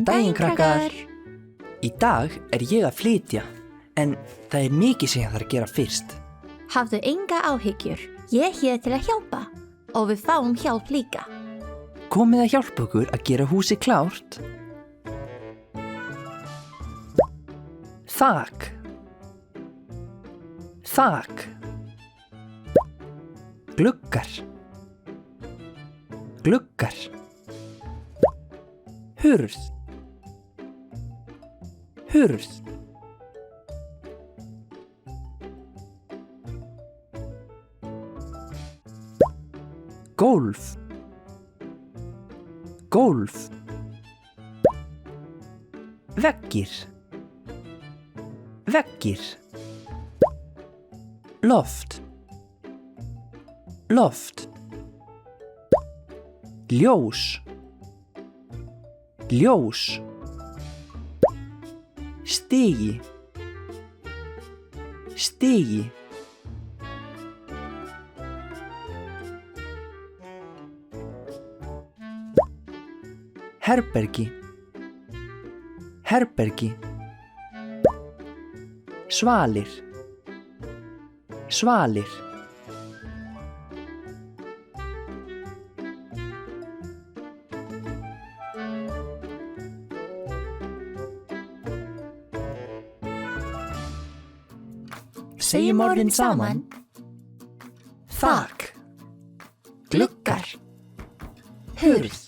Góðan daginn, krakkar! Í dag ég að flytja, en það mikið sem ég þarf að gera fyrst. Hafðu enga áhyggjur. Ég hér til að hjálpa og við fáum hjálp líka. Komið að hjálpa okkur að gera húsið klárt. Þak. Þak. Gluggar. Gluggar. Hurð. Hurð. Gólf. Gólf. Veggir. Veggir. Loft. Loft. Ljós. Ljós. Stigi. Stigi. Herbergi. Herbergi. Svalir. Svalir. Segjum orðin saman. Þak. Gluggar. Hurð.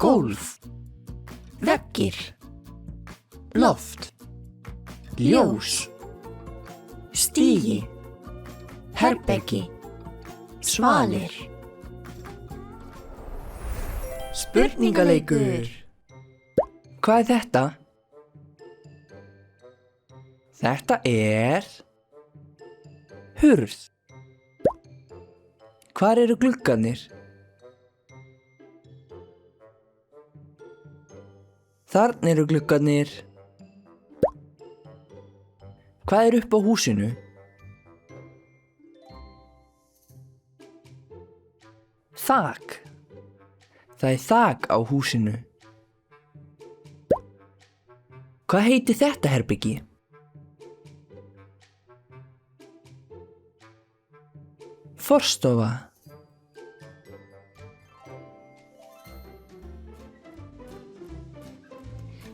Gólf. Veggir. Loft. Ljós. Stigi. Herbergi. Svalir. Spurningaleikur. Hvað þetta? Þetta hurð. Hvar eru gluggarnir? Þarna eru gluggarnir. Hvað upp á húsinu? Þak. Það þak á húsinu. Hvað heitir þetta herbergi? Forstofa.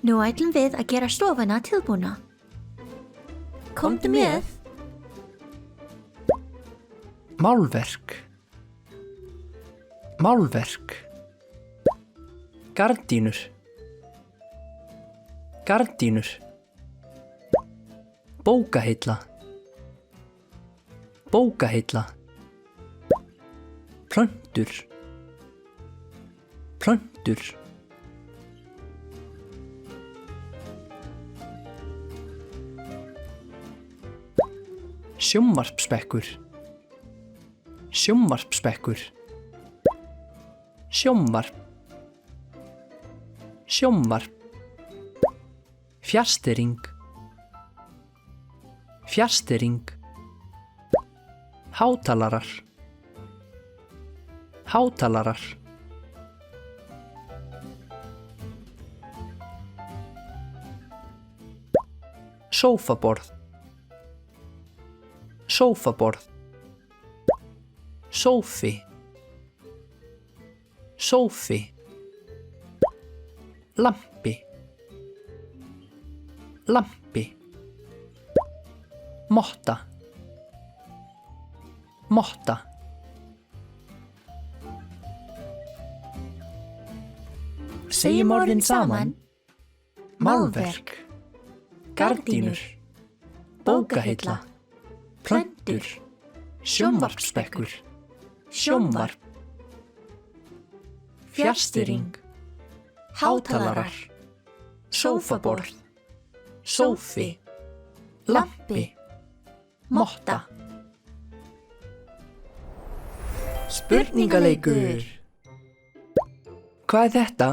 Nú ætlum við að gera stofuna tilbúna. Komdu með. Málverk. Málverk. Gardínur. Gardínur. Bókahilla. Bókahilla. Plöntur. Plöntur. Sjónvarpsspekkur. Sjónvarpsspekkur. Sjónvarp. Sjónvarp. Fjarstýring. Fjarstýring. Hátalarar. Hátalarar. Sófaborð. Sófaborð. Sófi. Sófi. Lampi. Lampi. Motta. Motta. Segjum orðin saman. Málverk. Gardínur. Bókahilla. Plöntur. Sjónvarpsspekkur. Sjónvarp. Fjarstýring. Hátalarar. Sófaborð. Sófi. Lampi. Motta. Spurningaleikur. Hvað þetta?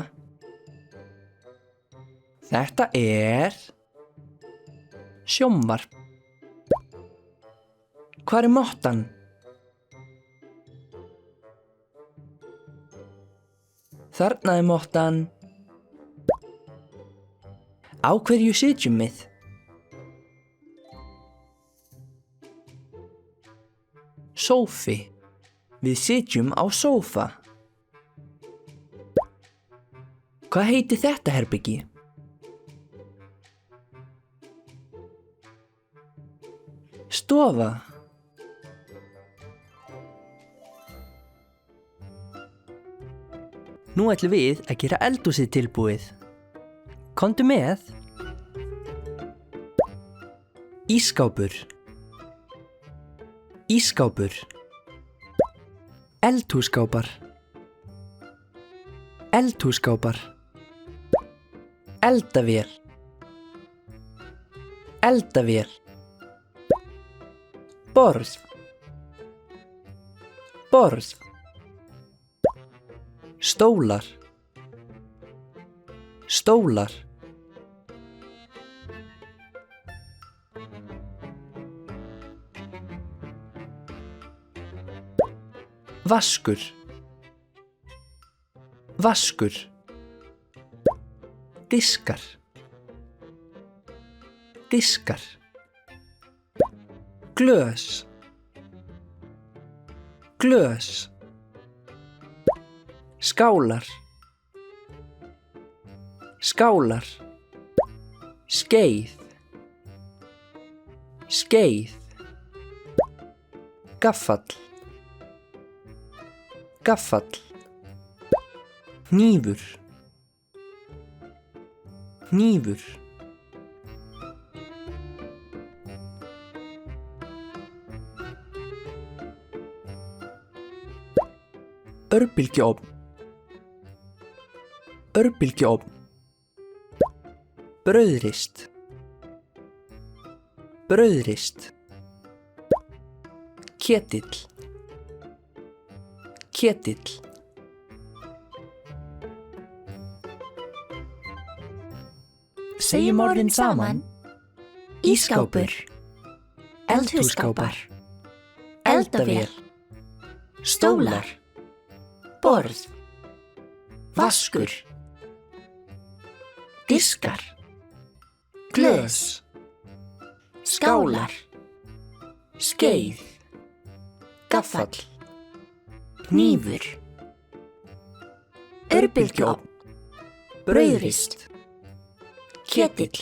Þetta sjónvarp. Hvar mottan? Þarna mottan. Á hverju sitjum við? Sófi. Við sitjum á sófa. Hvað heitir þetta herbergi? Stofa. Nú ætlum við að gera eldhúsið tilbúið. Komdu með. Ísskápur. Ísskápur. Eldhússkápar. Eldhússkápar. Eldavél. Eldavél. Borð. Borð. Stólar. Stólar. Vaskur. Vaskur. Diskar. Diskar. Glös. Glös. Skálar. Skálar. Skeið. Skeið. Gaffall. Gaffall. Hnífur. Hnífur. Örbylgjuofn. Örbylgjuofn. Brauðrist. Brauðrist. Ketill. Ketill. Segjum orðin saman. Ísskápur. Eldhússkápar. Eldavél. Stólar. Borð. Vaskur. Diskar. Glös. Skálar. Skeið. Gaffall. Hnífur. Örbylgjuofn. Brauðrist. Ketill.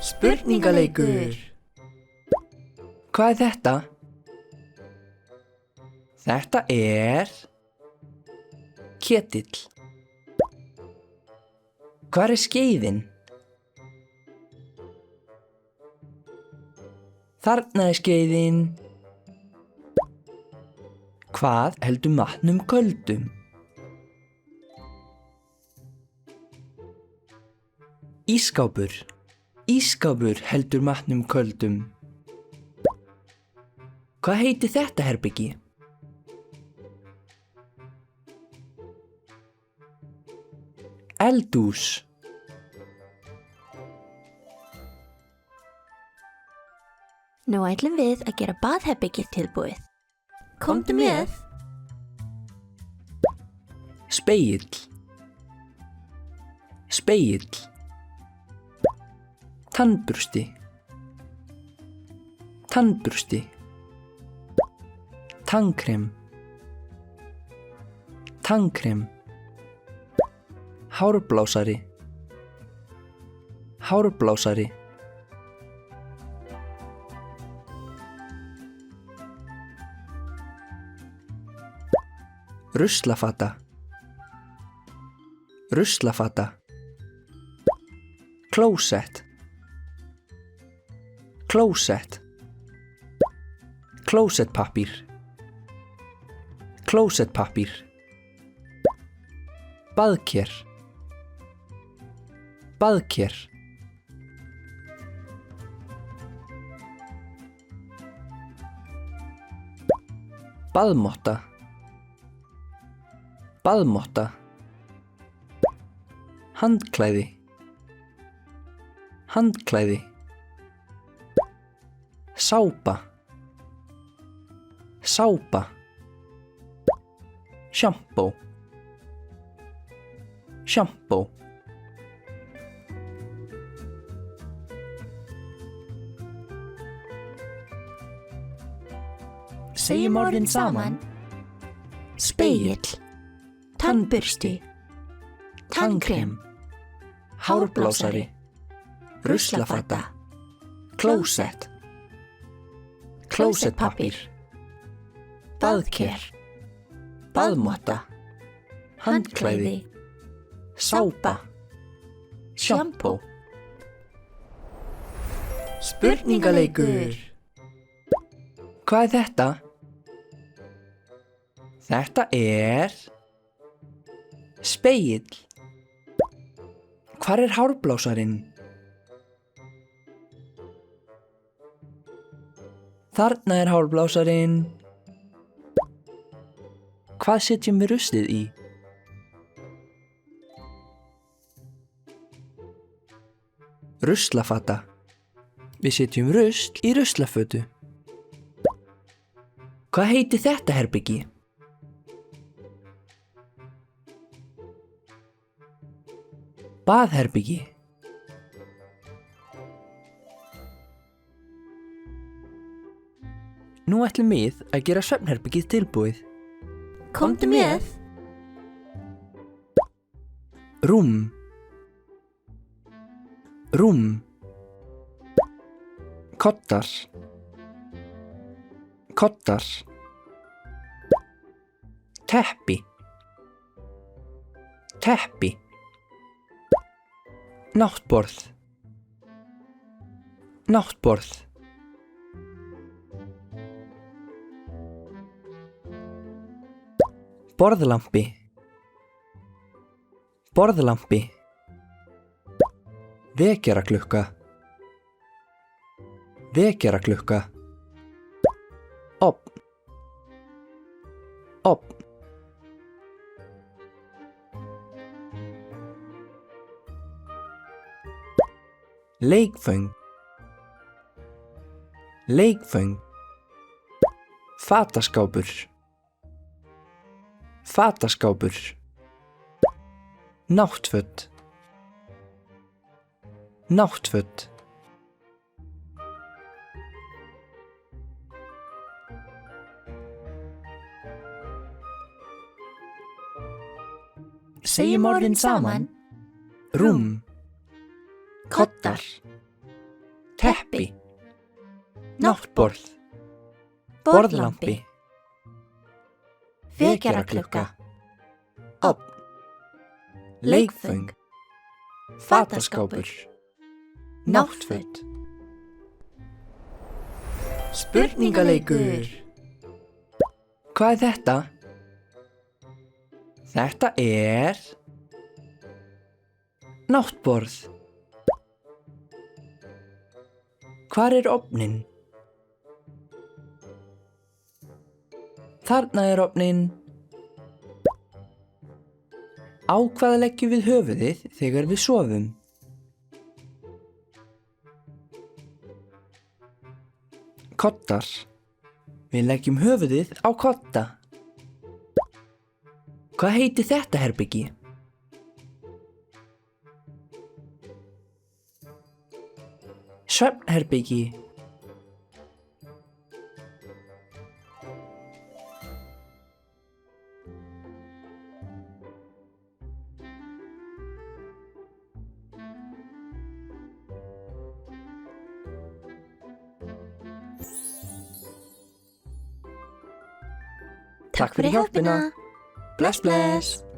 Spurningaleikur. Hvað er þetta? Þetta er ketill. Hvar er skeiðin? Þarna er skeiðin. Hvað heldur matnum köldum? Ísskápur. Ísskápur heldur matnum köldum. Hvað heitir þetta herbergi? Eldhús. Nú ætlum við að gera baðherbergið tilbúið. Komdu með. Spegill. Spegill. Tannbursti. Tannbursti. Tannkrem. Tannkrem. Hárblásari. Hárblásari. Ruslafata. Ruslafata. Klósett. Klósett. Klósettpappír. Klósettpappír. Baðker. Baðker. Baðmotta. Baðmotta. Handklæði. Handklæði. Sápa. Sápa. Sjampó. Sjampó. Segjum orðin saman. Spegill, tannbursti, tannkrem, Hárblásari. Ruslafata. Klósett. Klósettpappír. Baðker. Baðmotta. Handklæði. Sápa. Sjampó. Spurningaleikur. Hvað er þetta? Þetta er spegill. Hvar er hárblásarinn? Þarna er hárblásarinn. Hvað setjum við ruslið í? Ruslafata. Við setjum rusl í ruslafötu. Hvað heitir þetta herbergi? Baðherbergi. Nú ætlum við að gera svefnherbergið tilbúið. Komdu með. Rúm. Rúm. Koddar. Koddar. Teppi. Teppi. Náttborð. Náttborð. Borðlampi. Borðlampi. Vekjaraklukka. Vekjaraklukka. Ofn. Ofn. Leikföng. Leikföng. Fataskápur. Fataskápur. Náttföt. Náttföt. Segjum orðin saman. Rúm. Koddar. Teppi. Náttborð. Borðlampi. Vekjaraklukka, Ofn. Leikföng. Fataskápur. Náttföt. Spurningaleikur. Hvað er þetta? Þetta er náttborð. Hvar er ofninn? Þarna er ofninn. Á hvað leggjum við höfuðið þegar við sofum? Koddar. Við leggjum höfuðið á kodda. Hvað heitir þetta herbergi? Svefnherbergi. Takk fyrir hjálpina. Bless, bless.